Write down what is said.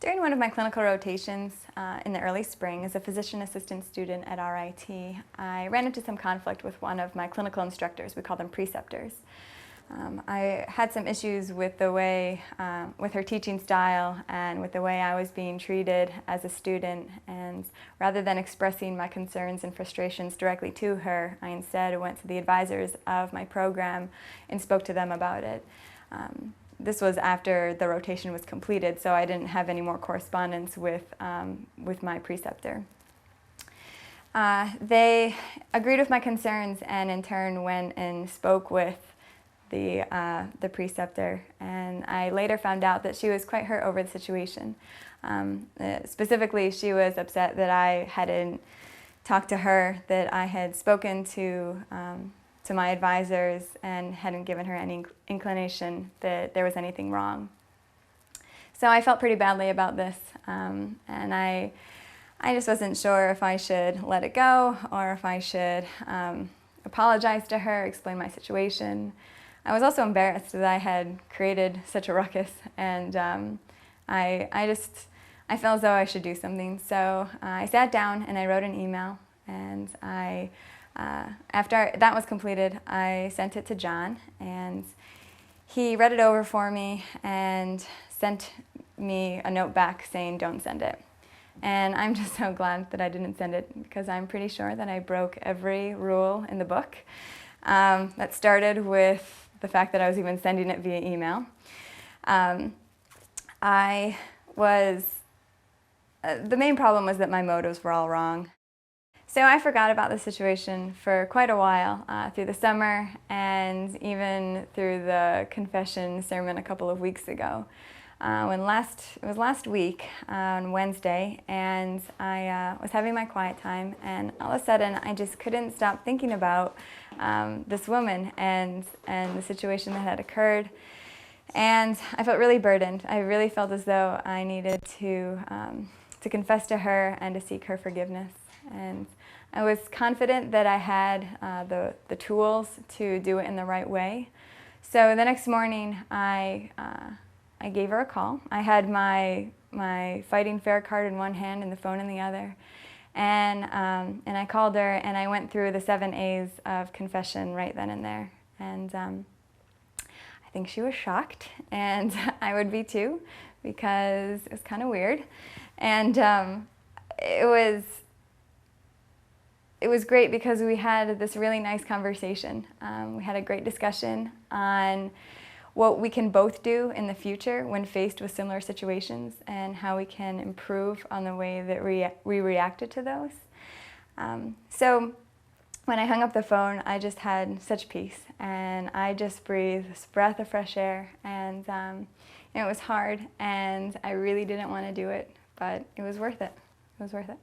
During one of my clinical rotations in the early spring as a physician assistant student at RIT, I ran into some conflict with one of my clinical instructors. We call them preceptors. I had some issues with the way, with her teaching style and with the way I was being treated as a student, and rather than expressing my concerns and frustrations directly to her, I instead went to the advisors of my program and spoke to them about it. This was after the rotation was completed, so I didn't have any more correspondence with my preceptor. They agreed with my concerns and in turn went and spoke with the preceptor, and I later found out that she was quite hurt over the situation. Specifically, she was upset that I hadn't talked to her, that I had spoken to my advisors and hadn't given her any inclination that there was anything wrong. So I felt pretty badly about this, and I just wasn't sure if I should let it go or if I should apologize to her, explain my situation. I was also embarrassed that I had created such a ruckus, and I felt as though I should do something. So I sat down and I wrote an email, and after that was completed, I sent it to John, and he read it over for me and sent me a note back saying, "Don't send it." And I'm just so glad that I didn't send it, because I'm pretty sure that I broke every rule in the book. That started with the fact that I was even sending it via email. The main problem was that my motives were all wrong. So I forgot about the situation for quite a while, through the summer and even through the confession sermon a couple of weeks ago. It was last week on Wednesday, and I was having my quiet time, and all of a sudden I just couldn't stop thinking about this woman and the situation that had occurred. And I felt really burdened. I really felt as though I needed to confess to her and to seek her forgiveness. And I was confident that I had the tools to do it in the right way. So the next morning I gave her a call. I had my fighting fair card in one hand and the phone in the other. And I called her and I went through the 7 A's of confession right then and there. And I think she was shocked, and I would be too, because it was kind of weird. And it was great because we had this really nice conversation. We had a great discussion on what we can both do in the future when faced with similar situations, and how we can improve on the way that we reacted to those. So when I hung up the phone, I just had such peace, and I just breathed this breath of fresh air, and it was hard, and I really didn't want to do it, but it was worth it. It was worth it.